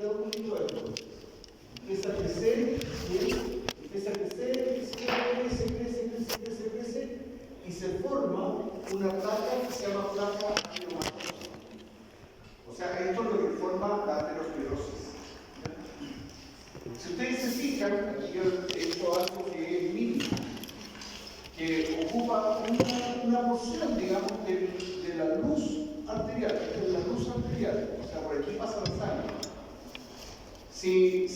un poquito esto. Empieza a crecer, ¿sí? Empieza a crecer, crece, y se forma una placa que se llama placa ateromatosa. O sea, esto es lo que forma la aterosclerosis. Si ustedes se fijan, aquí yo he hecho algo que es mínimo, que ocupa una porción, digamos, de la luz arterial, de la luz arterial, o sea, por aquí pasa la sangre. Si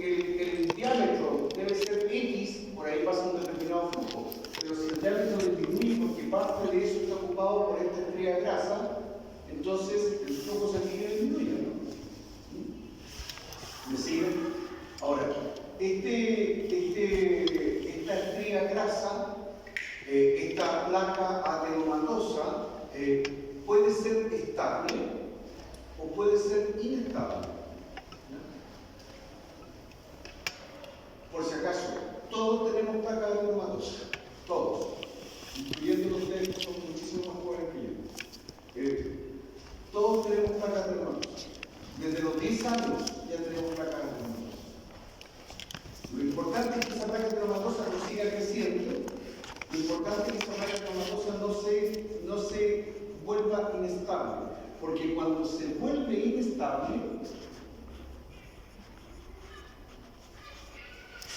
el diámetro debe ser X, por ahí pasa un determinado flujo, pero si el diámetro disminuye porque parte de eso está ocupado por esta estrella grasa, entonces el flujo sanguíneo disminuye, ¿no? ¿Me siguen? Ahora, esta estrella grasa, esta placa ateromatosa, puede ser estable o puede ser inestable. Por si acaso, todos tenemos placa ateromatosa, todos, incluyendo ustedes que son muchísimo más jóvenes que yo. Todos tenemos placa ateromatosa. Desde los 10 años ya tenemos placa ateromatosa. Lo importante es que esa placa ateromatosa no siga creciendo. Lo importante es que esa placa ateromatosa no se vuelva inestable, porque cuando se vuelve inestable,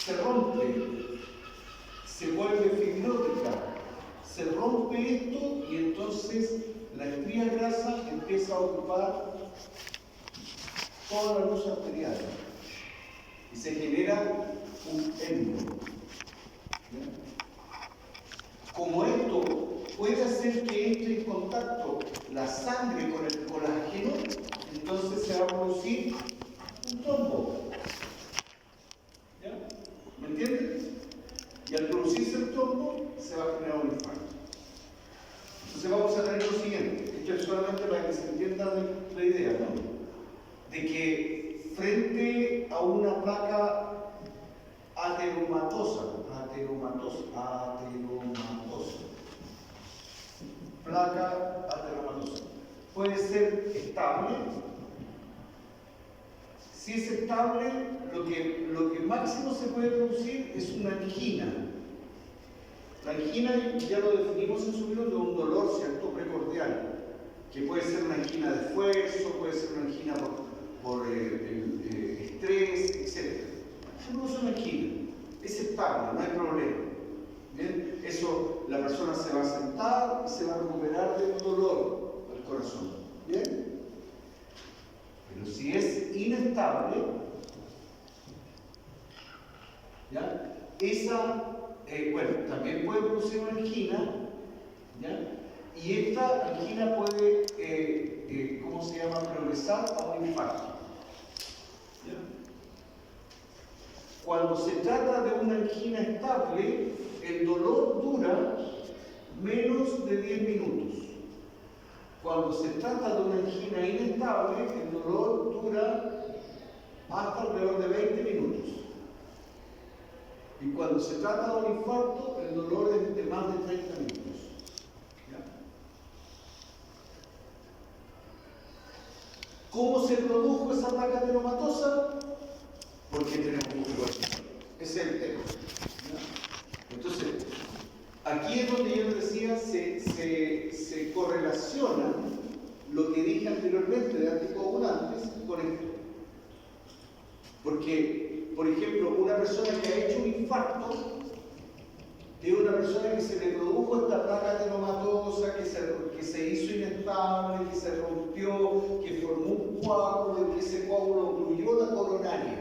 se rompe, se vuelve fibrótica, se rompe esto y entonces la estría grasa empieza a ocupar toda la luz arterial y se genera un endo. Como esto puede hacer que entre en contacto la sangre con el colágeno, entonces se va a producir un trombo. ¿Ya? ¿Me entienden? Y al producirse el trombo, se va a generar un infarto. Entonces vamos a tener lo siguiente. Esto es solamente para que se entienda la idea, ¿no? De que frente a una placa ateromatosa, placa ateromatosa, puede ser estable. Si es estable, lo que máximo se puede producir es una angina. La angina, ya lo definimos en su libro, de un dolor, ¿cierto?, precordial, que puede ser una angina de esfuerzo, puede ser una angina por estrés, etc. Se produce una angina, es estable, no hay problema. ¿Bien? Eso, la persona se va a sentar y se va a recuperar del dolor al corazón. ¿Bien? Pero si es inestable, ¿ya? Esa, también puede producir una angina, ¿ya? Y esta angina puede, ¿cómo se llama?, progresar a un infarto. ¿Ya? Cuando se trata de una angina estable, el dolor dura menos de 10 minutos. Cuando se trata de una angina inestable, el dolor dura hasta alrededor de 20 minutos. Y cuando se trata de un infarto, el dolor es de más de 30 minutos. ¿Ya? ¿Cómo se produjo esa placa ateromatosa? Porque tenemos mucho colesterol. Ese es el tema. ¿Ya? Entonces, aquí es donde yo les decía, se correlaciona lo que dije anteriormente de anticoagulantes con esto. Porque, por ejemplo, una persona que ha hecho un infarto es una persona que se le produjo esta placa ateromatosa, que se hizo inestable, que se rompió, que formó un coágulo y que ese coágulo obstruyó la coronaria.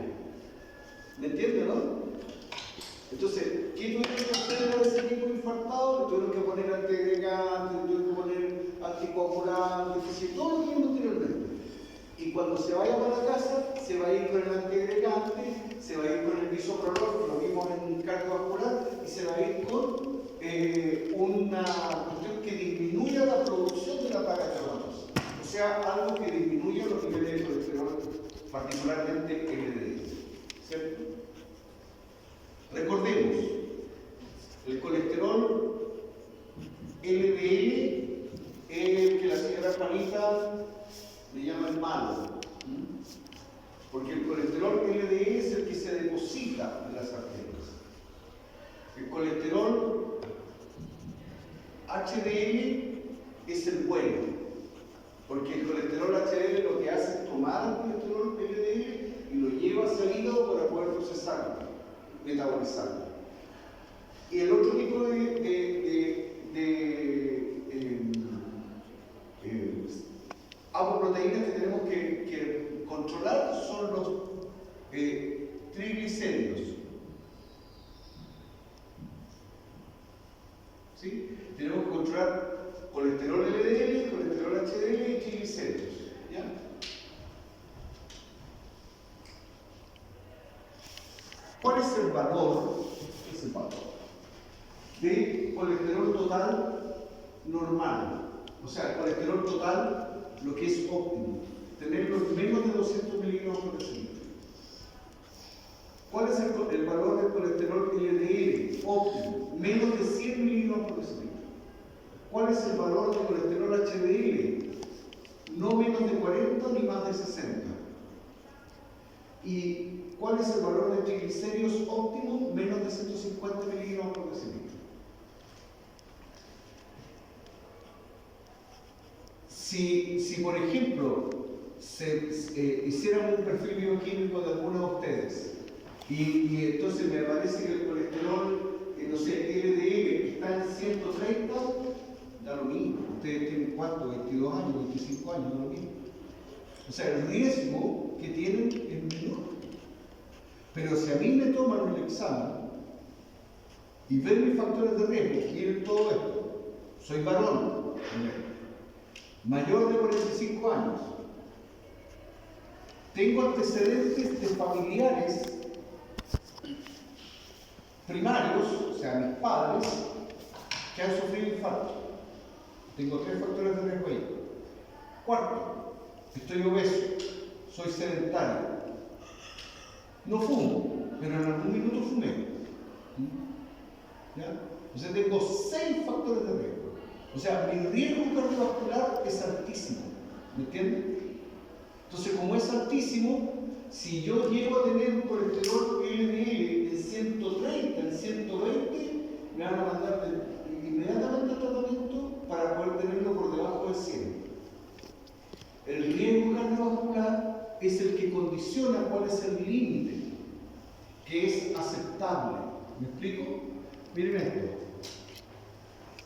¿Me entienden, no? Entonces, ¿qué tuvieron que hacer para ese tipo infartado? Le tuvieron que poner antiagregantes, le tuvieron que poner anticoagulantes, todo lo que vimos anteriormente. Y cuando se vaya para la casa, se va a ir con el antiagregante, se va a ir con el bisoprolol, lo vimos en cardiovascular, y se va a ir con una cuestión que disminuya la producción de la placa ateromatosa. O sea, algo que disminuya los niveles de colesterol, particularmente LDL. ¿Cierto? Recordemos, el colesterol LDL es el que la señora Juanita le llama el malo. Porque el colesterol LDL es el que se deposita en las arterias. El colesterol HDL es el bueno, porque el colesterol HDL lo que hace es tomar el colesterol LDL y lo lleva hacia el hígado para poder procesarlo, metabolizarlo. Y el otro tipo apoproteínas que tenemos que controlar son los triglicéridos. ¿Sí? Tenemos que controlar colesterol LDL, colesterol HDL y triglicéridos. ¿Ya? ¿Cuál es el valor? Es el valor de colesterol total normal. O sea, el colesterol total, lo que es óptimo, tenerlo menos de 200 miligramos por decilitro. ¿Cuál es el valor del colesterol LDL óptimo? Menos de 100 miligramos por decilitro. ¿Cuál es el valor del colesterol HDL? No menos de 40 ni más de 60. ¿Y cuál es el valor de triglicéridos óptimo? Menos de 150 miligramos por decilitro. Si por ejemplo, hiciéramos un perfil bioquímico de algunos de ustedes y entonces me parece que el colesterol, no sé, LDL está en 130, da lo mismo. Ustedes tienen ¿cuánto? 22 años, 25 años, da lo mismo. O sea, el riesgo que tienen es menor. Pero si a mí me toman el examen y ven mis factores de riesgo, quieren todo esto, soy varón, mayor de 45 años, tengo antecedentes de familiares primarios, o sea, mis padres, que han sufrido infarto. Tengo 3 factores de riesgo ahí. Cuarto, estoy obeso, soy sedentario. No fumo, pero en algún minuto fumé. ¿Ya? Entonces tengo 6 factores de riesgo. O sea, mi riesgo cardiovascular es altísimo. ¿Me entienden? Entonces, como es altísimo, si yo llego a tener un colesterol LDL en 130, en 120, me van a mandar inmediatamente al tratamiento para poder tenerlo por debajo de 100. El riesgo cardiovascular es el que condiciona cuál es el límite que es aceptable. ¿Me explico? Miren esto.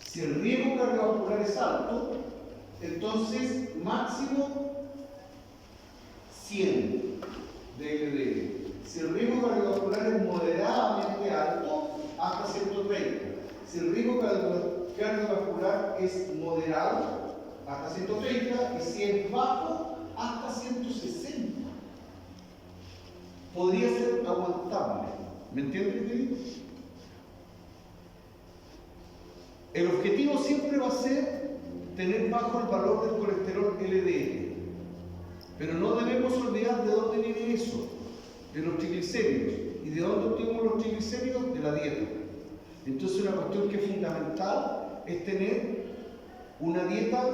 Si el riesgo cardiovascular es alto, entonces máximo 100 de LDL. Si el riesgo cardiovascular es moderadamente alto, hasta 130. Si el riesgo cardiovascular es moderado, hasta 130, y si es bajo, hasta 160. Podría ser aguantable. ¿Me entienden? El objetivo siempre va a ser tener bajo el valor del colesterol LDL. Pero no debemos olvidar de dónde viene eso, de los triglicéridos. ¿Y de dónde obtenemos los triglicéridos? De la dieta. Entonces una cuestión que es fundamental es tener una dieta,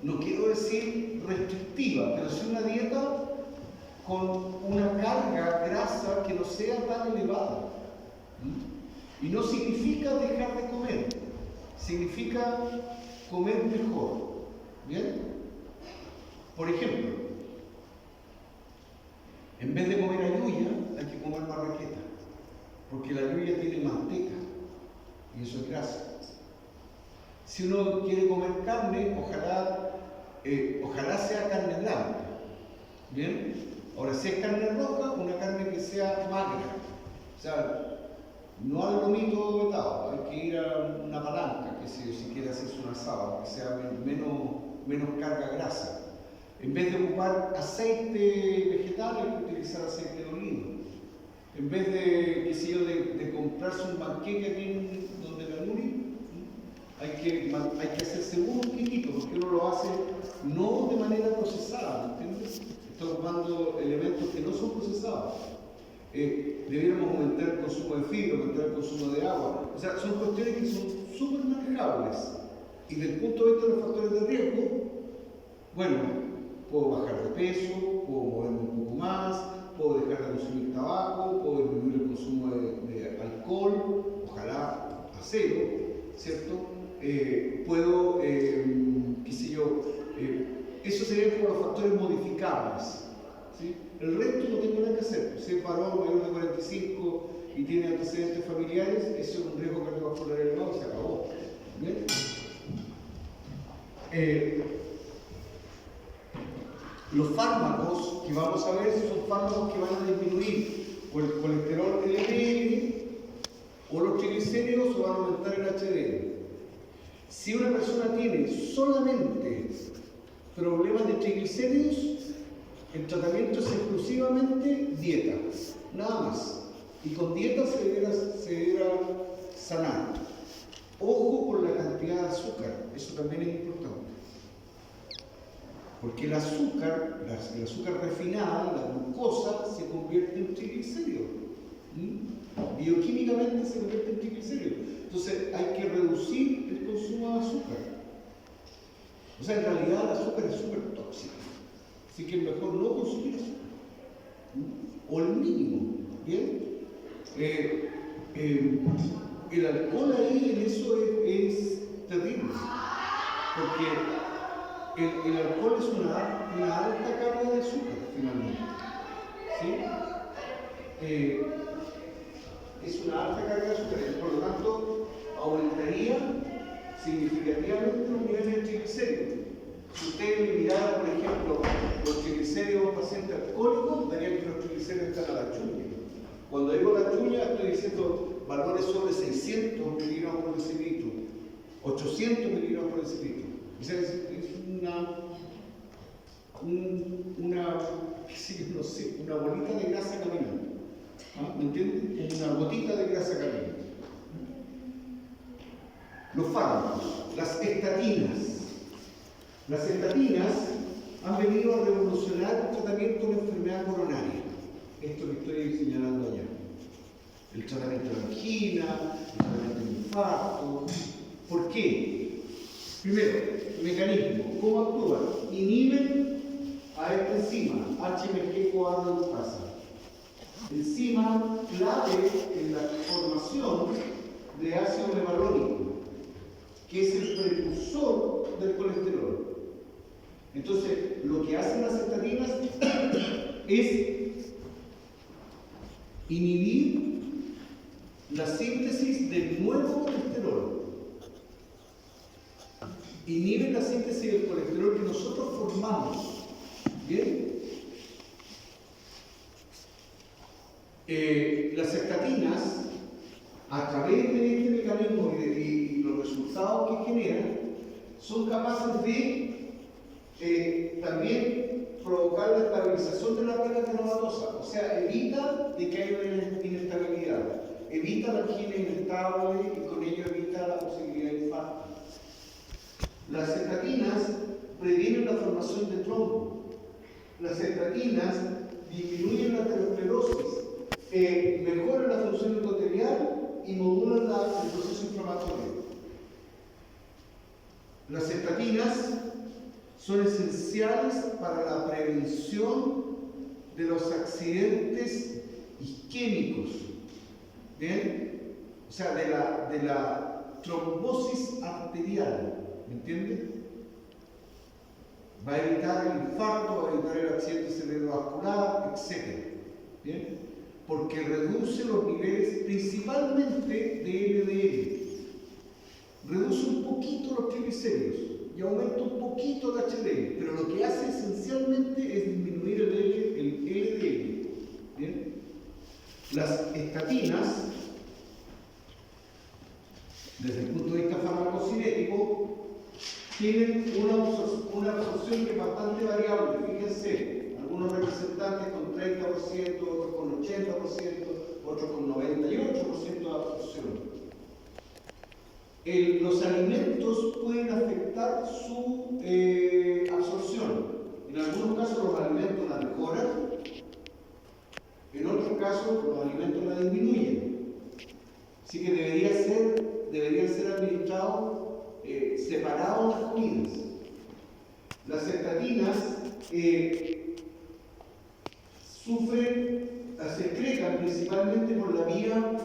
no quiero decir restrictiva, pero sí una dieta con una carga grasa que no sea tan elevada. Y no significa dejar de comer, significa comer mejor. ¿Bien? Por ejemplo, en vez de comer ayuya, hay que comer marraqueta, porque la ayuya tiene manteca y eso es grasa. Si uno quiere comer carne, ojalá sea carne blanca. ¿Bien? Ahora, si es carne roja, una carne que sea magra. O sea, no al lomito vetado, hay que ir a una palanca, que si quiere hacerse una asada, que sea menos carga grasa. En vez de ocupar aceite vegetal, hay que utilizar aceite de oliva. En vez de comprarse un panqueque aquí donde la Nuri, hay que hacerse un poquitito, porque uno lo hace no de manera procesada, ¿entiendes? Está ocupando elementos que no son procesados. Debiéramos aumentar el consumo de fibra, aumentar el consumo de agua. O sea, son cuestiones que son súper manejables. Y desde el punto de vista de los factores de riesgo, bueno, puedo bajar de peso, puedo moverme un poco más, ¿sí? El resto no tengo nada que hacer. Si es varón mayor de 45 y tiene antecedentes familiares, eso es un riesgo cardiovascular elevado y se acabó. ¿Bien? Los fármacos que vamos a ver son fármacos que van a disminuir o el colesterol LDL o los triglicéridos o van a aumentar el HDL. Si una persona tiene solamente problemas de triglicéridos, el tratamiento es exclusivamente dieta, nada más. Y con dieta se deberá sanar. Ojo con la cantidad de azúcar, eso también es importante. Porque el azúcar refinada, la glucosa, se convierte en triglicéridos. Bioquímicamente se convierte en triglicéridos. Entonces hay que reducir el consumo de azúcar. O sea, en realidad el azúcar es súper tóxico. Así que es mejor no consumir azúcar. O el mínimo. ¿Bien? El alcohol ahí en eso es terrible. Porque el alcohol es una alta carga de azúcar, finalmente. ¿Sí? Es una alta carga de azúcar, por lo tanto, aumentaría significativamente los niveles de triglicéridos. Si usted me mirara, por ejemplo, los triglicéridos de un paciente alcohólico, darían que los triglicéridos están a la chuña. Cuando digo la chuña, estoy diciendo valores sobre 600 miligramos por decilitro, 800 miligramos por decilitro. O sea, es una bolita de grasa caminando. ¿Me entienden? Una gotita de grasa caminando. Los fármacos, las estatinas. Las estatinas han venido a revolucionar el tratamiento de la enfermedad coronaria. Esto que estoy señalando allá. El tratamiento de angina, el tratamiento de infarto. ¿Por qué? Primero, el mecanismo. ¿Cómo actúan? Inhiben a esta enzima, HMG-CoA reductasa. Enzima clave en la formación de ácido mevalónico, que es el precursor del colesterol. Entonces, lo que hacen las estatinas es inhibir la síntesis del nuevo colesterol. Inhiben la síntesis del colesterol que nosotros formamos. ¿Bien? Las estatinas, a través de este mecanismo y los resultados que generan, son capaces de también provocar la estabilización de la placa tenomatosa. O sea, evita de que haya una inestabilidad, evita la angina inestable y con ello evita la posibilidad de infarto. Las estatinas previenen la formación de trombo. Las estatinas disminuyen la aterosclerosis, mejoran la función endotelial y modulan el proceso inflamatorio. Las estatinas son esenciales para la prevención de los accidentes isquémicos, ¿bien? O sea, de la trombosis arterial, ¿me entiendes? Va a evitar el infarto, va a evitar el accidente cerebrovascular, etc. ¿Bien? Porque reduce los niveles principalmente de LDL. Reduce un poquito los triglicéridos y aumenta un poquito el HDL, pero lo que hace esencialmente es disminuir el LDL. ¿Bien? Las estatinas, desde el punto de vista farmacocinético, tienen una absorción que es bastante variable. Fíjense, algunos representantes con 30%, otros con 80%, otros con 98% de absorción. Los alimentos pueden afectar su absorción. En algunos casos los alimentos la mejoran, en otros casos los alimentos la disminuyen. Así que deberían ser administrados separados las comidas. Las estatinas se excretan principalmente por la vía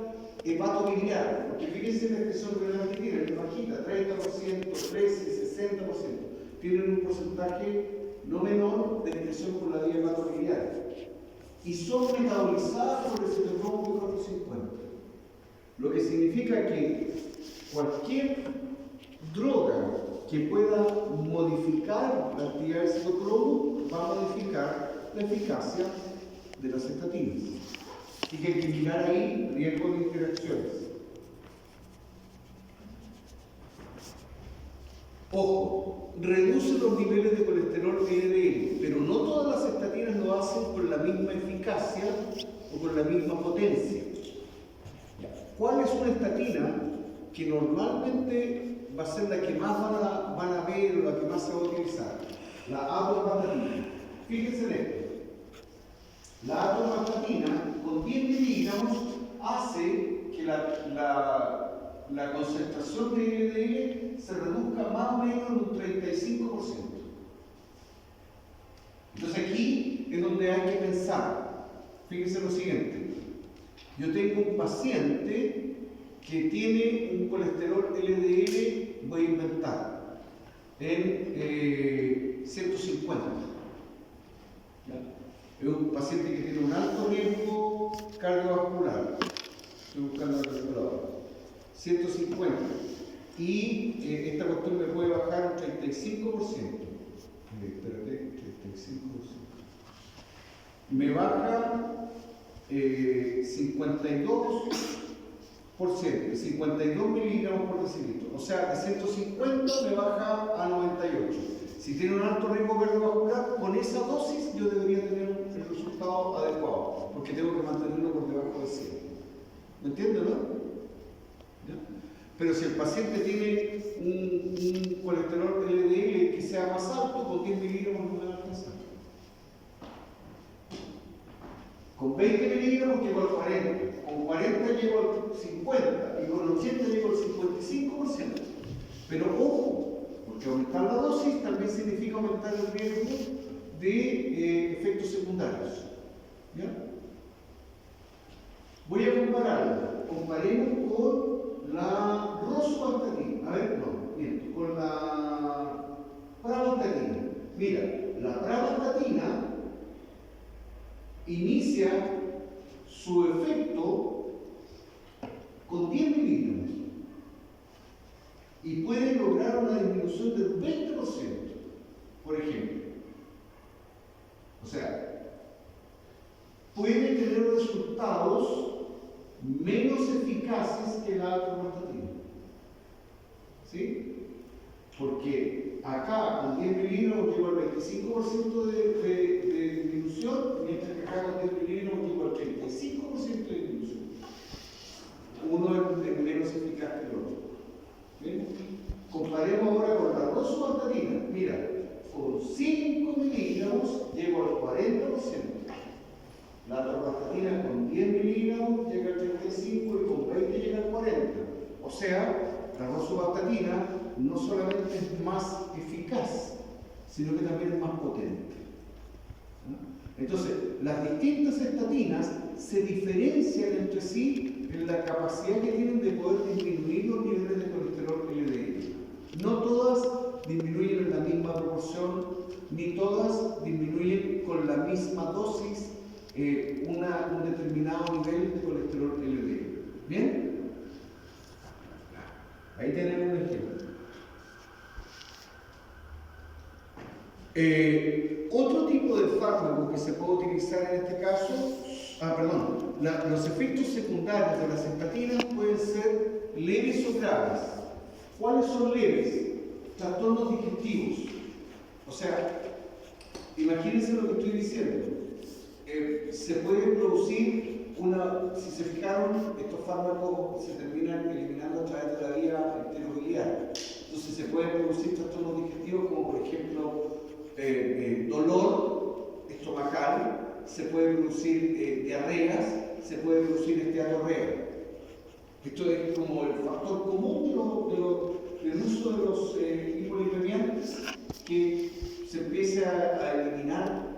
hepatobiliar, porque fíjense la expresión renal que tienen, es bajita, 30%, 13%, 60%. Tienen un porcentaje no menor, de excreción por la vía hematobiliar y son metabolizadas por el citocromo P450. Lo que significa que cualquier droga que pueda modificar la actividad del citocromo va a modificar la eficacia de las estatinas. Y que hay que eliminar ahí riesgo de interacciones. Ojo, reduce los niveles de colesterol LDL, pero no todas las estatinas lo hacen con la misma eficacia o con la misma potencia. ¿Cuál es una estatina que normalmente va a ser la que más van a ver o la que más se va a utilizar? La atorvastatina. Fíjense en esto. La atorvastatina con 10 miligramos hace que la concentración de LDL se reduzca más o menos en un 35%. Entonces aquí es donde hay que pensar. Fíjense lo siguiente. Yo tengo un paciente que tiene un colesterol LDL, voy a inventar, en 150. ¿Ya? Es un paciente que tiene un alto riesgo cardiovascular. Estoy buscando el calculador. 150. Y esta cuestión me puede bajar un 35%. Espérate, 35%. Me baja 52%, 52 miligramos por decilitro. O sea, de 150 me baja a 98. Si tiene un alto riesgo cardiovascular, con esa dosis yo debería tener el resultado adecuado, porque tengo que mantenerlo por debajo de 100. ¿Me entiendes, no? ¿Ya? Pero si el paciente tiene un colesterol LDL que sea más alto, con 10 miligramos no me va a alcanzar. Con 20 miligramos llego al 40, con 40 llego al 50 y con 80 llego al 55%. Pero ojo, porque aumentar la dosis también significa aumentar el riesgo de efectos secundarios. ¿Ya? Voy a compararlo. Comparemos con la rosuvastatina. A ver, no, miento, con la pravastatina. Mira, la pravastatina inicia su efecto con 10 miligramos y puede lograr una disminución del 20%, por ejemplo. O sea, puede tener resultados menos eficaces que la atorvastatina. ¿Sí? Porque acá con 10 miligramos llego al 25% de disminución, mientras que acá con 10 miligramos llego al 35% de disminución. Uno es menos eficaz que el otro. ¿Bien? Comparemos ahora con la rosuvastatina. Mira, con 5 miligramos llego al 40%. La atorvastatina con 10 miligramos llega al 35 y con 20 llega al 40. O sea, la rosuvastatina no solamente es más eficaz, sino que también es más potente. Entonces, las distintas estatinas se diferencian entre sí en la capacidad que tienen de poder disminuir los niveles de colesterol LDL. No todas disminuyen en la misma proporción, ni todas disminuyen con la misma dosis un determinado nivel de colesterol LDL. ¿Bien? Ahí tenemos un ejemplo. Otro tipo de fármaco que se puede utilizar en este caso, los efectos secundarios de las estatinas pueden ser leves o graves. ¿Cuáles son leves? Trastornos digestivos. O sea, imagínense lo que estoy diciendo. Se puede producir si se fijaron, estos fármacos se terminan eliminando a través de la vía enterobiliar. Entonces se pueden producir trastornos digestivos como por ejemplo dolor estomacal, se puede producir diarreas, se puede producir esteatorrea. Esto es como el factor común del uso de los hipolipemiantes, que se empieza a eliminar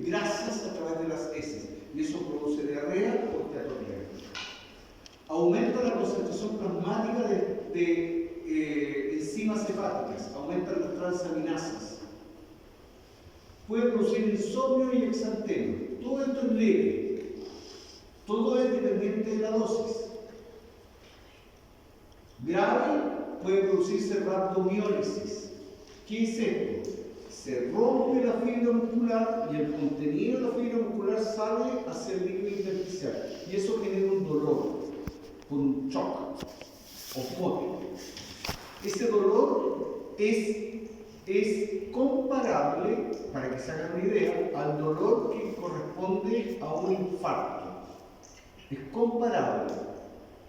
grasas a través de las heces, y eso produce diarrea o esteatorrea. Aumenta la concentración plasmática de enzimas hepáticas, aumentan las transaminasas. producir insomnio y exantema. Todo esto es leve. Todo es dependiente de la dosis. Grave puede producirse rhabdomiólisis. ¿Qué es esto? Se rompe la fibra muscular y el contenido de la fibra muscular sale hacia el líquido intersticial. Y eso genera un dolor, con un shock osmótico. Ese dolor es comparable, para que se hagan una idea, al dolor que corresponde a un infarto. Es comparable.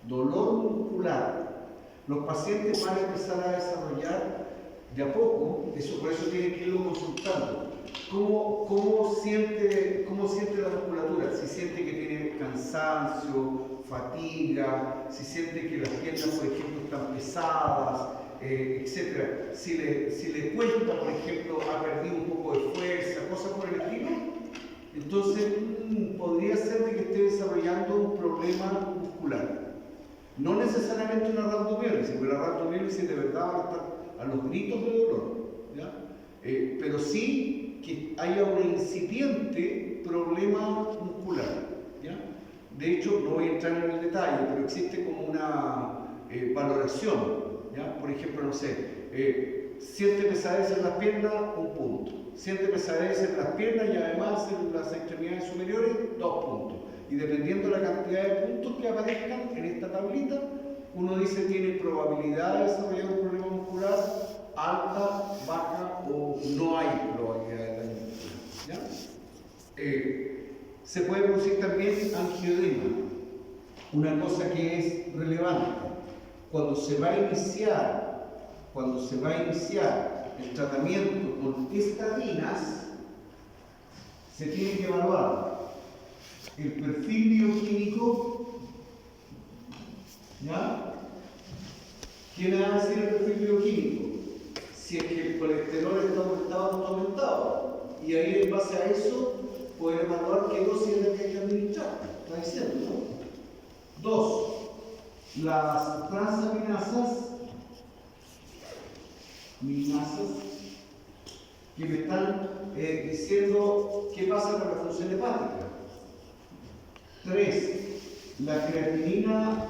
Dolor muscular. Los pacientes van a empezar a desarrollar de a poco, por eso tienen que irlo consultando. ¿Cómo siente la musculatura? Si siente que tiene cansancio, fatiga, si siente que las piernas, por ejemplo, están pesadas, etc. Si le cuesta, por ejemplo, ha perdido un poco de fuerza, cosas por el estilo, entonces podría ser de que esté desarrollando un problema muscular. No necesariamente una rhabdomiólisis, porque la rhabdomiólisis de verdad va a estar a los gritos de dolor, ¿ya? Pero sí que haya un incipiente problema muscular, ¿ya? De hecho, no voy a entrar en el detalle, pero existe como una valoración, ¿ya? Por ejemplo, no sé, siente pesadez en las piernas, 1 punto. Siente pesadez en las piernas y además en las extremidades superiores, 2 puntos. Y dependiendo de la cantidad de puntos que aparezcan en esta tablita, uno dice tiene probabilidad de desarrollar un problema muscular alta, baja o no hay probabilidad de daño muscular, ¿ya? Se puede producir también angioedema. Una cosa que es relevante, cuando se va a iniciar el tratamiento con estatinas, se tiene que evaluar el perfil bioquímico, ¿ya? ¿Quién va a decir el perfil bioquímico? Si es que el colesterol está aumentado, y ahí en base a eso poder evaluar qué dosis es la que hay que administrar. Está diciendo, ¿no? 2. Las transaminasas que me están diciendo qué pasa con la función hepática. 3. La creatinina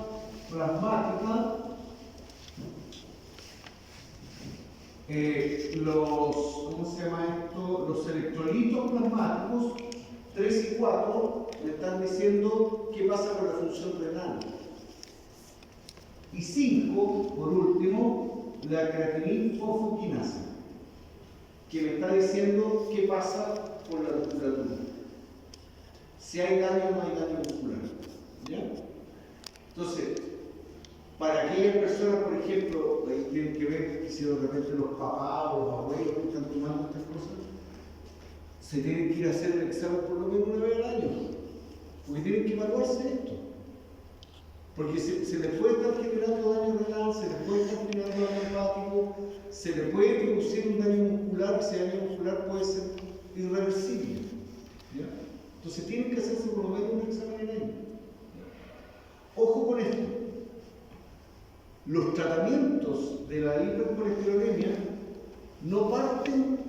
plasmática, los electrolitos plasmáticos, 3 y 4, me están diciendo qué pasa con la función renal. Y 5, por último, la creatinina-fosfoquinasa, que me está diciendo qué pasa con la musculatura. Si hay daño o no hay daño muscular. ¿Ya? Entonces, para aquellas personas, por ejemplo, tienen que ver si de repente los papás o los abuelos que están tomando estas cosas, se tienen que ir a hacer el examen por lo menos 1 vez al año, porque tienen que evaluarse esto. Porque se les puede estar generando daño renal, se les puede estar generando daño hepático, se les puede producir un daño muscular, ese daño muscular puede ser irreversible. ¿Ya? Entonces tienen que hacerse por lo menos un examen al año. Ojo con esto. Los tratamientos de la hipercolesterolemia no parten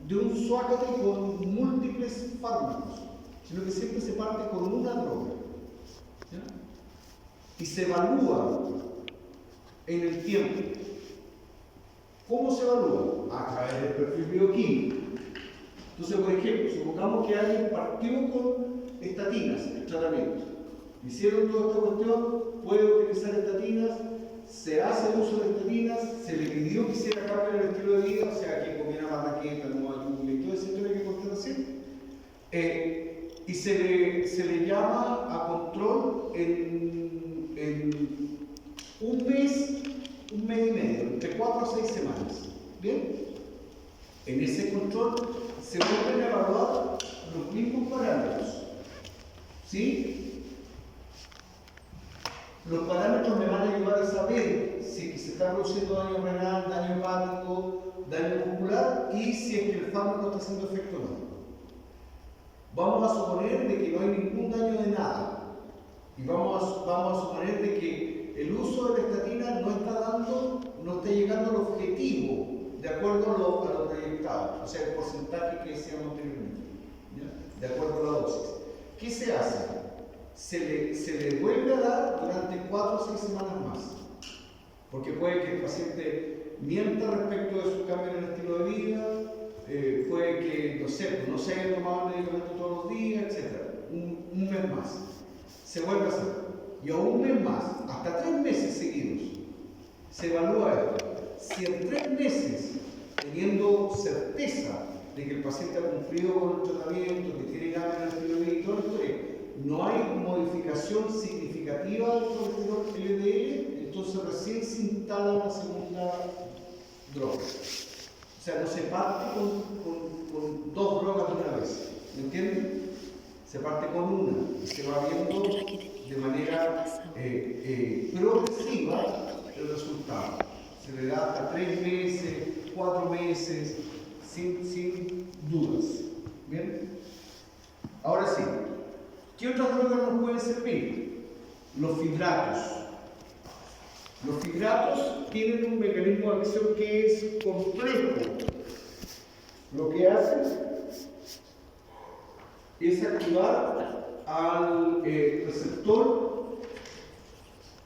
de un suácate con múltiples fármacos, sino que siempre se parte con una droga. ¿Ya? Y se evalúa en el tiempo. ¿Cómo se evalúa? A través del perfil bioquímico. Entonces, por ejemplo, supongamos que alguien partió con estatinas, el tratamiento. Hicieron toda esta cuestión, puede utilizar estatinas, se hace uso de estatinas, se le pidió que hiciera cambio en el estilo de vida, o sea, que comiera barraqueta, no ayuda y todo ese historia que conté recién. Y se le llama a control en 1 mes, 1 mes y medio, entre 4 a 6 semanas. ¿Bien? En ese control se vuelven a evaluar los mismos parámetros. ¿Sí? Los parámetros me van a ayudar a saber si se está produciendo daño renal, daño hepático, daño muscular y si es que el fármaco está haciendo efecto o no. Vamos a suponer de que no hay ningún daño de nada. Y vamos a suponer de que el uso de la estatina no está llegando al objetivo de acuerdo a lo proyectado, o sea, el porcentaje que decíamos anteriormente. de acuerdo a la dosis. ¿Qué se hace? Se le vuelve a dar durante 4 o 6 semanas más, porque puede que el paciente mienta respecto de su cambio en el estilo de vida, puede que, no sé, no se haya tomado el medicamento todos los días, etc. Un mes más. Se vuelve a hacer. Y a un mes más, hasta 3 meses seguidos, se evalúa esto. Si en 3 meses, teniendo certeza de que el paciente ha cumplido con el tratamiento, que tiene cambio en el estilo de vida y todo esto, no hay modificación significativa del colesterol LDL, entonces recién se instala una segunda droga. O sea, no se parte con 2 drogas de una vez. ¿Me entienden? Se parte con una y se va viendo de manera progresiva el resultado. Se le da hasta 3 meses, 4 meses, sin dudas. ¿Bien? Ahora sí, ¿qué otras drogas nos pueden servir? Los fibratos. Los fibratos tienen un mecanismo de acción que es complejo. Lo que hacen es activar al receptor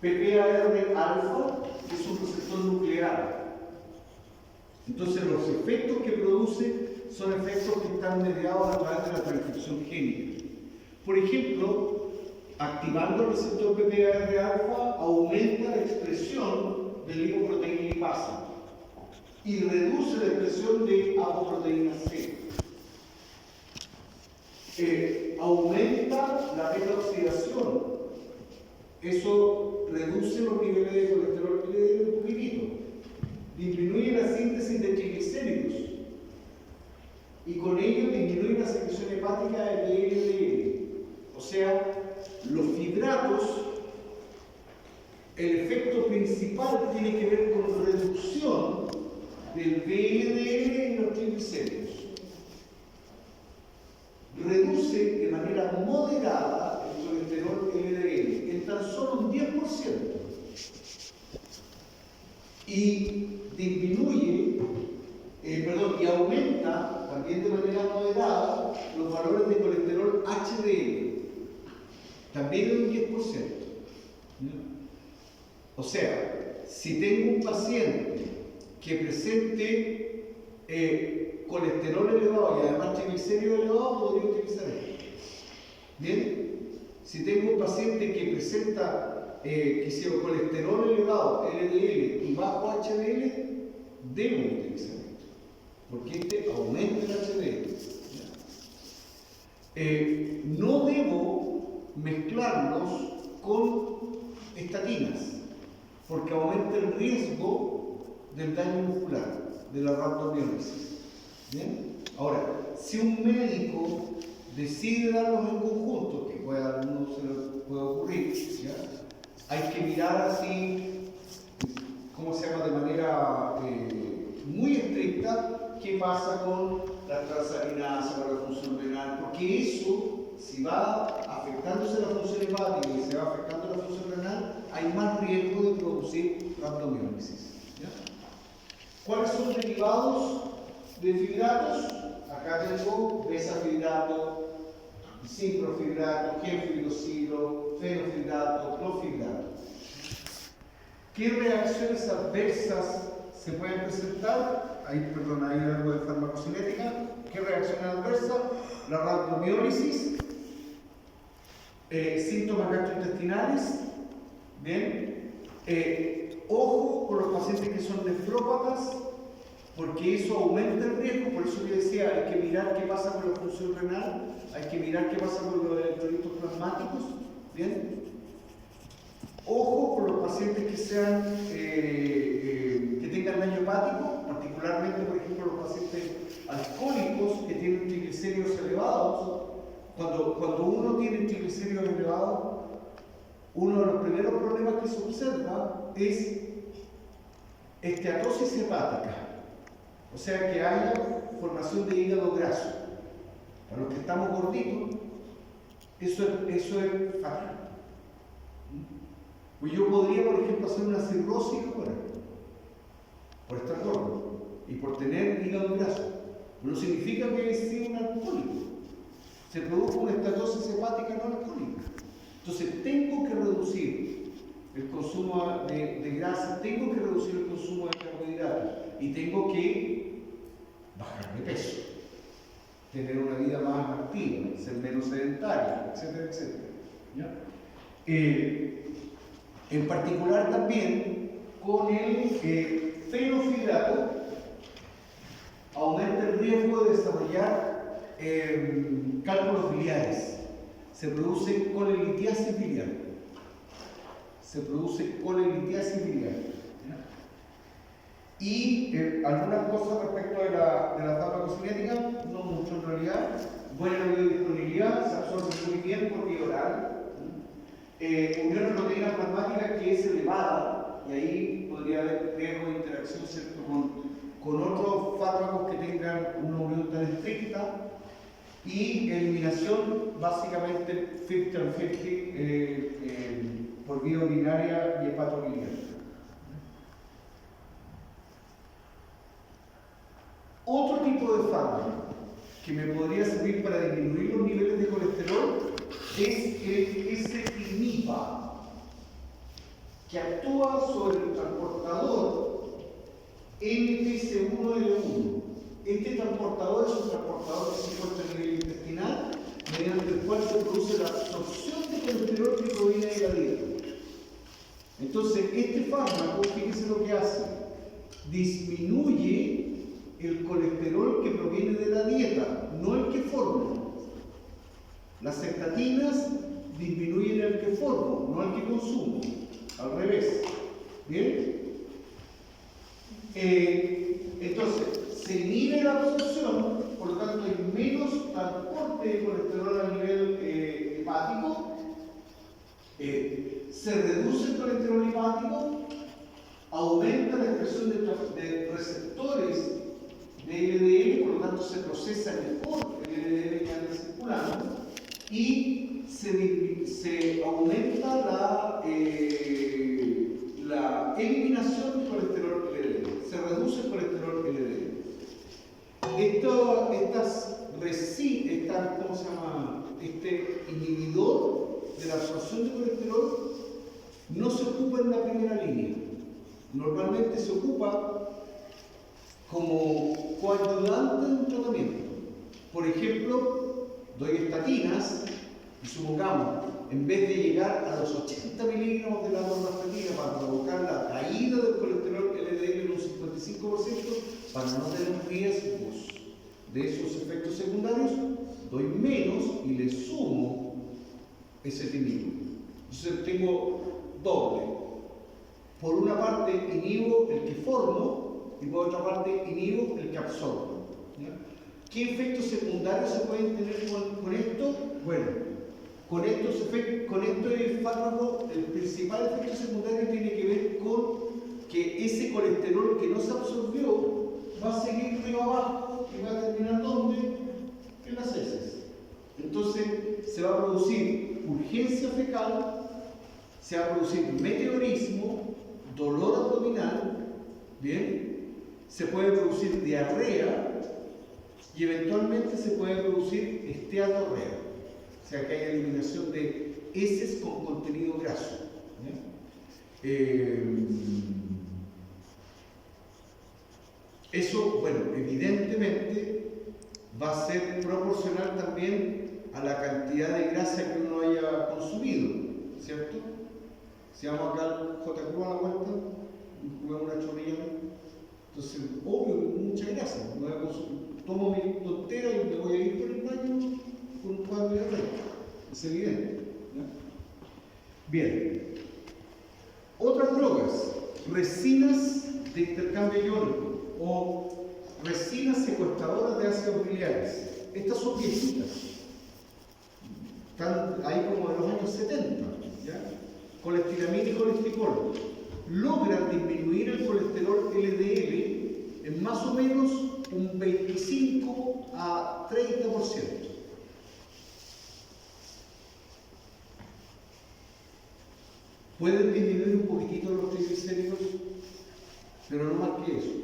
PPAR-alfa, que es un receptor nuclear. Entonces los efectos que produce son efectos que están mediados a través de la transcripción génica. Por ejemplo, activando el receptor PPAR-alfa aumenta la expresión de lipoproteína lipasa y reduce la expresión de apoproteína C. Aumenta la beta-oxidación. Eso reduce los niveles de colesterol LDL un poquitito. Disminuye la síntesis de triglicéridos y con ello disminuye la secreción hepática de LDL. O sea, los fibratos, el efecto principal tiene que ver con reducción del VLDL en los triglicéridos. Reduce de manera moderada el colesterol LDL en tan solo un 10%. Y disminuye, y aumenta también de manera moderada los valores de colesterol HDL, también en un 10%. O sea, si tengo un paciente que presente colesterol elevado y además triglicéridos elevados, podría utilizar esto. ¿Bien? Si tengo un paciente que presenta colesterol elevado, LDL y bajo HDL, debo utilizar esto, porque este aumenta el HDL. No debo mezclarlos con estatinas, porque aumenta el riesgo del daño muscular, de la rhabdomiólisis. ¿Bien? Ahora, si un médico decide darlos en conjunto, que a algunos se le puede ocurrir, ¿ya? Hay que mirar así, ¿cómo se llama?, de manera muy estricta, qué pasa con la transaminasa para la función renal, porque eso, si va afectándose la función hepática y se va afectando la función renal, hay más riesgo de producir rhabdomiólisis. ¿Ya? ¿Cuáles son los derivados de fibratos? Acá tengo besafibrato, ciprofibrato, genfibrosilo, fenofibrato, clofibrato. ¿Qué reacciones adversas se pueden presentar? Hay algo de farmacocinética. ¿Qué reacciones adversas? La rhabdomiólisis, síntomas gastrointestinales. Bien. Ojo con los pacientes que son nefrópatas, porque eso aumenta el riesgo. Por eso yo decía, hay que mirar qué pasa con la función renal, hay que mirar qué pasa con los electrolitos plasmáticos. Bien. Ojo con los pacientes que sean que tengan daño hepático, particularmente, por ejemplo, los pacientes alcohólicos que tienen triglicéridos elevados. Cuando uno tiene triglicéridos elevados, uno de los primeros problemas que se observa es esteatosis hepática, o sea que haya formación de hígado graso. Para los que estamos gorditos, eso es fatal. Pues yo podría, por ejemplo, hacer una cirrosis ahora, por estar gordo y por tener hígado graso. No significa que sea un alcohólico. se produjo una estatosis hepática no alcohólica. Entonces, tengo que reducir el consumo de grasa, tengo que reducir el consumo de carbohidratos y tengo que bajar de peso, tener una vida más activa, ser menos sedentario, etcétera, etcétera. ¿Ya? En particular también con el fenofibrato aumenta el riesgo de desarrollar cálculos biliares. Se produce colelitiasis biliar. Y algunas cosas respecto de la farmacocinética, no mucho en realidad. Buena biodisponibilidad, se absorbe muy bien por vía oral. Unión de proteína plasmática que es elevada, y ahí podría haber riesgo de interacción, ¿cierto?, con otros fármacos que tengan una unión tan estricta. Y eliminación básicamente 50-50 por vía urinaria y hepatobiliar. Otro tipo de fármaco que me podría servir para disminuir los niveles de colesterol es el ezetimiba, que actúa sobre el transportador NPC1L1. Este transportador es un transportador que se encuentra a nivel intestinal, mediante el cual se produce la absorción de colesterol que proviene de la dieta. Entonces, este fármaco, fíjense lo que hace, disminuye el colesterol que proviene de la dieta, no el que formo. Las estatinas disminuyen el que formo, no el que consumo, al revés. ¿Bien? Entonces, se inhibe la absorción, por lo tanto hay menos transporte de colesterol a nivel hepático, se reduce el colesterol hepático, aumenta la expresión de receptores de LDL, por lo tanto se procesa mejor el LDL que anda circulando, y se aumenta la eliminación del colesterol LDL, se reduce el colesterol LDL. Este inhibidor de la absorción de colesterol no se ocupa en la primera línea. Normalmente se ocupa como coayudante de un tratamiento. Por ejemplo, doy estatinas y supongamos, en vez de llegar a los 80 miligramos de la normastatina para provocar la caída del colesterol LDL en un 55%, para no tener riesgos de esos efectos secundarios, doy menos y le sumo ezetimiba. Entonces tengo doble. Por una parte inhibo el que formo y por otra parte inhibo el que absorbo. ¿Ya? ¿Qué efectos secundarios se pueden tener con esto? Bueno, con el fármaco, el principal efecto secundario tiene que ver con que ese colesterol que no se absorbió va a seguir río abajo y va a terminar ¿dónde? En las heces. Entonces se va a producir urgencia fecal, se va a producir meteorismo, dolor abdominal, ¿bien? Se puede producir diarrea y eventualmente se puede producir esteatorrea, o sea que hay eliminación de heces con contenido graso. Eso, bueno, evidentemente va a ser proporcional también a la cantidad de grasa que uno haya consumido, ¿cierto? Si vamos acá al J. Cruz a la vuelta, juguemos una chorrilla, entonces, obvio, mucha grasa. Tomo mi tontera y me voy a ir por el baño con un cuadro de arreglo. Es evidente. ¿Ya? Bien. Otras drogas, resinas de intercambio iónico o resinas secuestradoras de ácidos biliares. Estas son viejitas. Están ahí como de los años 70. ¿Ya? Colestiramina y colesterol logran disminuir el colesterol LDL en más o menos un 25 a 30%. Pueden disminuir un poquitito los triglicéridos, pero no más que eso.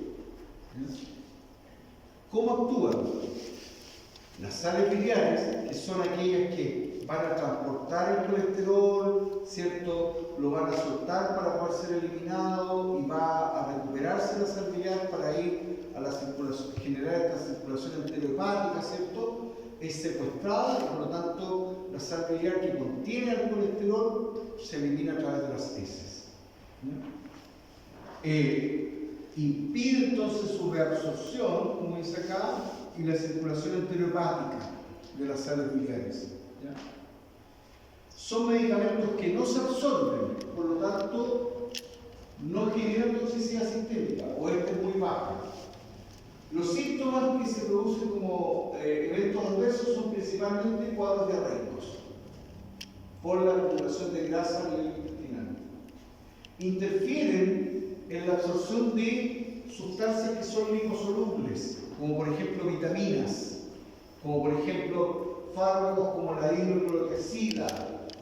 ¿Cómo actúan? Las sales biliares, que son aquellas que van a transportar el colesterol, ¿cierto? Lo van a soltar para poder ser eliminado y va a recuperarse la sal biliar para ir a la circulación, generar esta circulación enterohepática, ¿cierto? Es secuestrada y por lo tanto la sal biliar que contiene el colesterol se elimina a través de las heces. Impide entonces su reabsorción, como dice acá, y la circulación enterohepática de las sales biliares. ¿Ya? Son medicamentos que no se absorben, por lo tanto no generan toxicidad sistémica o esta es muy baja. Los síntomas que se producen como eventos adversos son principalmente cuadros diarreicos por la acumulación de grasa a nivel intestinal. Interfieren en la absorción de sustancias que son liposolubles, como por ejemplo vitaminas, como por ejemplo fármacos como la hidroclorotiazida,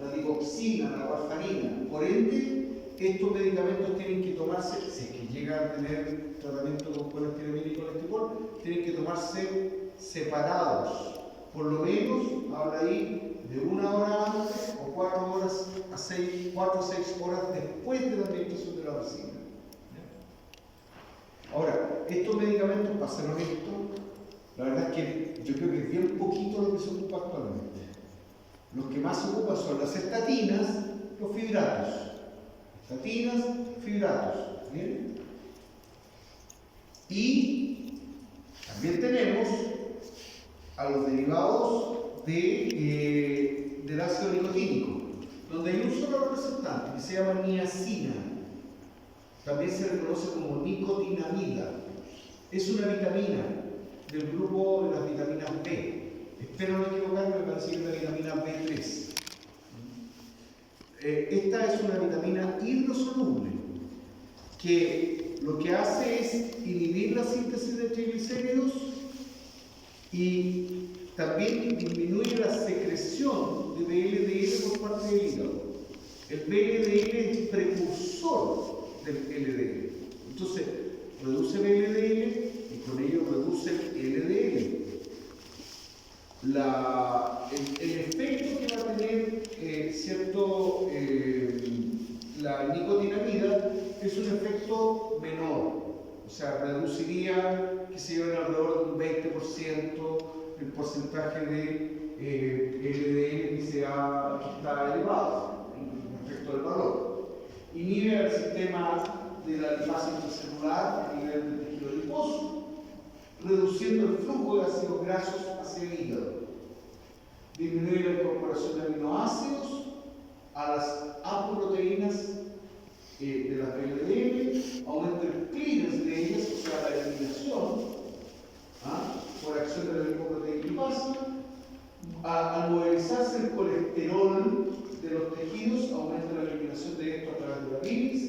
la digoxina, la warfarina. Por ende, estos medicamentos tienen que tomarse, si es que llegan a tener tratamiento con colestiramina y colesterol, tienen que tomarse separados. Por lo menos, habla ahí de 1 hora antes o 4 horas a 6 horas después de la administración de la vacina. Ahora, estos medicamentos, para ser honesto, la verdad es que yo creo que es bien poquito lo que se ocupa actualmente. Los que más se ocupan son las estatinas, los fibratos. Estatinas, fibratos. ¿Bien? Y también tenemos a los derivados del ácido nicotínico, donde hay un solo representante que se llama niacina. También se le conoce como nicotinamida. Es una vitamina del grupo de las vitaminas B. Espero no equivocarme, me parece que es la vitamina B3. Esta es una vitamina hidrosoluble que lo que hace es inhibir la síntesis de triglicéridos y también disminuye la secreción de VLDL por parte del hígado. El VLDL es precursor del LDL. Entonces, reduce VLDL y con ello reduce el LDL. El efecto que va a tener la nicotinamida es un efecto menor, o sea, reduciría, que se lleven alrededor de un 20% el porcentaje de LDL que está elevado respecto del valor. Inhibe el sistema de la lipasa intracelular a nivel del tejido adiposo, reduciendo el flujo de ácidos grasos hacia el hígado. Disminuye la incorporación de aminoácidos a las apoproteínas de las VLDL, aumenta el clearance de ellas, o sea, la eliminación por acción de la lipoproteína lipasa. Al movilizarse el colesterol de los tejidos, aumenta la eliminación de esto a través de la bilis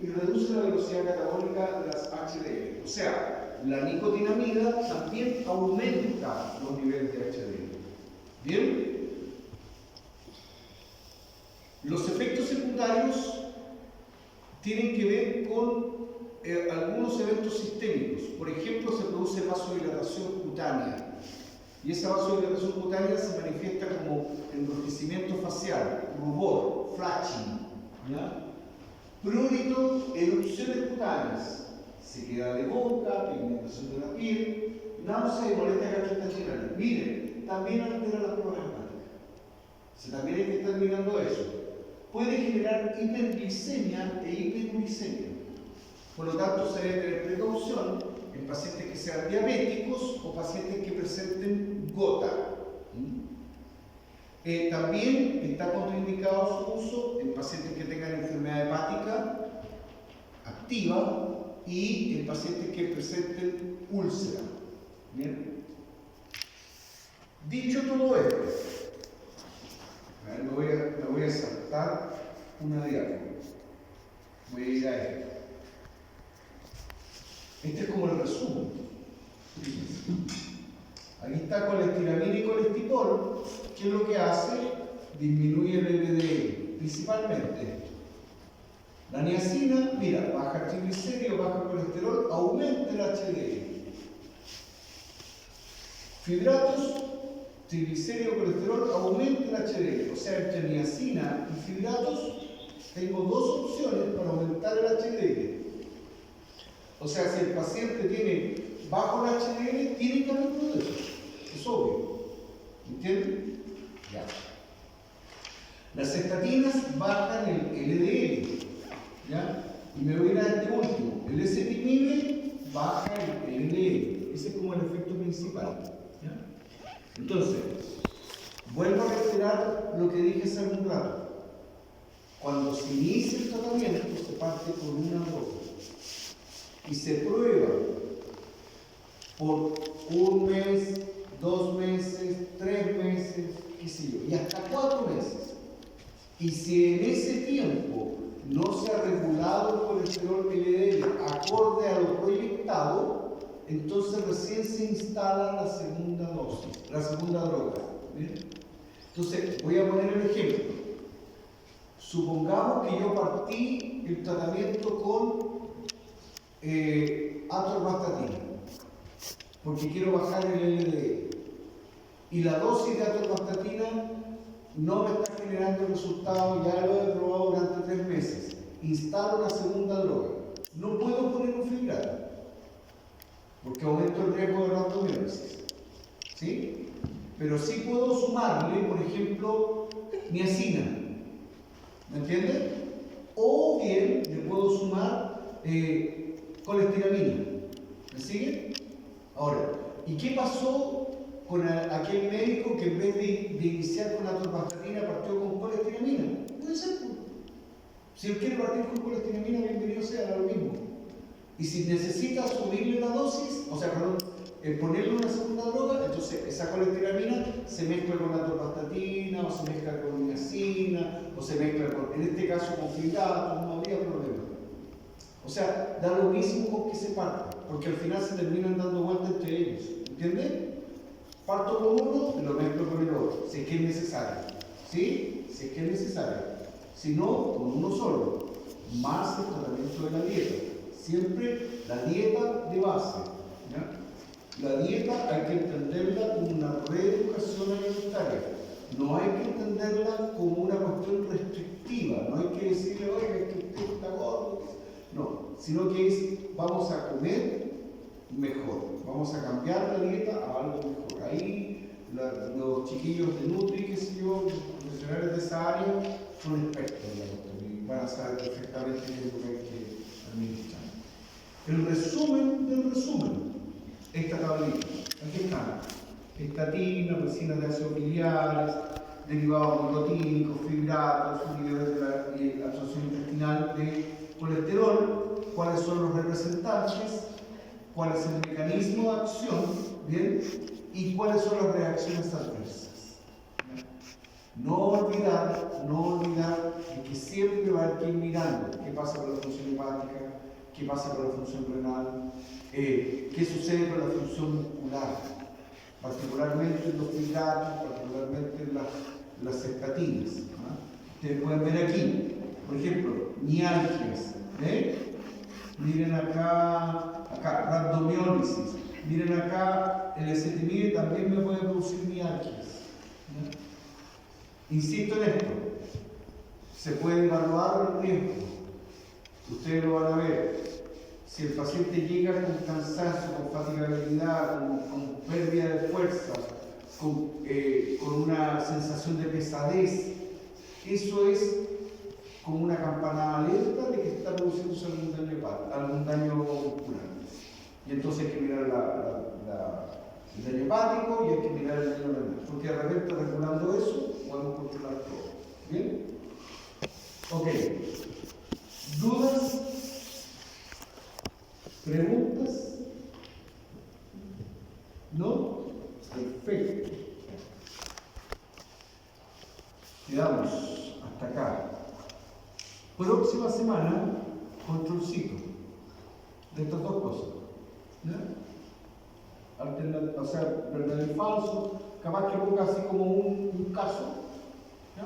y reduce la velocidad catabólica de las HDL. O sea, la nicotinamida también aumenta los niveles de HDL. ¿Bien? Los efectos secundarios tienen que ver con algunos eventos sistémicos. Por ejemplo, se produce vasodilatación cutánea. Y esa vasodilatación cutánea se manifiesta como enrojecimiento facial, rubor, flashing, ¿ya? Prurito, erupciones cutáneas, sequedad de boca, pigmentación de la piel, náusea y molestias gastrointestinales. Miren, también altera las pruebas hepáticas. También hay que estar mirando eso. Puede generar hiperglicemia e hiperuricemia. Por lo tanto, se debe tener precaución en pacientes que sean diabéticos o pacientes que presenten gota. También está contraindicado su uso en pacientes que tengan enfermedad hepática activa y en pacientes que presenten úlcera. ¿Bien? Dicho todo esto, me voy a saltar una diapositiva. Voy a ir a esto. Este es como el resumen. Aquí está colestiramina y colestipol, que es lo que hace, disminuye el LDL, principalmente. La niacina, mira, baja triglicéridos, baja colesterol, aumenta el HDL. Fibratos, triglicéridos, colesterol, aumenta el HDL. O sea, entre niacina y fibratos, tengo dos opciones para aumentar el HDL. O sea, si el paciente tiene bajo el HDL, tiene que haber todo eso. Es obvio. ¿Entienden? Ya. Las estatinas bajan el LDL. ¿Ya? Y me voy a ir a este último. El ezetimibe baja el LDL. Ese es como el efecto principal. ¿Ya? Entonces, vuelvo a reiterar lo que dije hace un rato. Cuando se inicia el tratamiento, se parte con una droga y se prueba por 1 mes, 2 meses, 3 meses, qué sé yo, y hasta 4 meses. Y si en ese tiempo no se ha regulado el colesterol LDL acorde a lo proyectado, entonces recién se instala la segunda dosis, la segunda droga. ¿Bien? Entonces, voy a poner el ejemplo. Supongamos que yo partí el tratamiento con atorvastatina, porque quiero bajar el LDL. Y la dosis de atorvastatina no me está generando resultados, ya lo he probado durante 3 meses. Instalo una segunda droga. No puedo poner un fibrato, porque aumento el riesgo de rhabdomiólisis. ¿Sí? Pero sí puedo sumarle, por ejemplo, niacina. ¿Me entienden? O bien le puedo sumar colestiramina. ¿Me siguen? Ahora, ¿y qué pasó con aquel médico que en vez de iniciar con atorvastatina partió con colestiramina? Puede ser. Si él quiere partir con colestiramina, bienvenido sea, da lo mismo. Y si necesita subirle la dosis, o sea, perdón, ponerle una segunda droga, entonces esa colestiramina se mezcla con atorvastatina, o se mezcla con niacina, o se mezcla con, en este caso, con fibratos, no habría problema. O sea, da lo mismo con que se parta, porque al final se terminan dando vueltas entre ellos. ¿Entienden? Parto con uno y lo mezclo con el otro, si es que es necesario. ¿Sí? Si es que es necesario. Si no, con uno solo. Más el tratamiento de la dieta. Siempre la dieta de base. ¿Ya? La dieta hay que entenderla como una reeducación alimentaria. No hay que entenderla como una cuestión restrictiva. No hay que decirle, oye, es que usted está gordo. No, sino que es, vamos a comer mejor. Vamos a cambiar la dieta a algo mejor. Ahí los chiquillos de Nutri, qué sé yo, los profesionales de esa área, son expertos en la cuestión y van a saber perfectamente qué es lo que hay que administrar. El resumen del resumen. Esta tablita, aquí están, estatina, resinas de ácidos biliares, derivados nicotínicos, fibratos, inhibidores de la absorción intestinal de colesterol, cuáles son los representantes, cuál es el mecanismo de acción, ¿bien? Y cuáles son las reacciones adversas. No olvidar de que siempre va a haber que ir mirando qué pasa con la función hepática, qué pasa con la función renal, qué sucede con la función muscular, particularmente en los fibratos, particularmente en las estatinas. Ustedes pueden ver aquí, por ejemplo, mialgias. Miren acá, rhabdomiólisis. Miren acá, el ezetimibe también me puede producir mialgias. Insisto en esto, se puede evaluar el riesgo. Ustedes lo van a ver. Si el paciente llega con cansancio, con fatigabilidad, con pérdida de fuerza, con una sensación de pesadez, eso es como una campanada alerta de que está produciéndose algún daño muscular. Y entonces hay que mirar el daño hepático y hay que mirar el daño renal. Porque de repente, regulando eso, podemos controlar todo. ¿Bien? Ok. ¿Dudas? ¿Preguntas? ¿No? Perfecto. Quedamos hasta acá. Próxima semana, controlcito de estas dos cosas. ¿Ya? O sea, verdadero y falso, capaz que ponga así como un caso, ¿ya?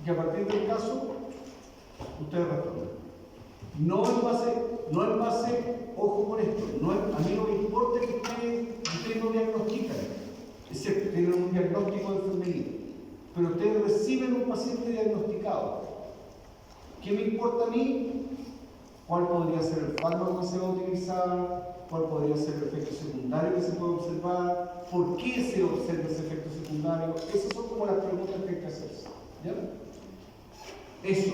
Y a partir del caso, ustedes responden. No en base, ojo con esto, a mí no me importa que ustedes no diagnostican, excepto que tienen un diagnóstico. pero ustedes reciben un paciente diagnosticado. ¿Qué me importa a mí? ¿Cuál podría ser el fármaco que se va a utilizar? ¿Cuál podría ser el efecto secundario que se puede observar? ¿Por qué se observa ese efecto secundario? Esas son como las preguntas que hay que hacerse. ¿Ya? Eso.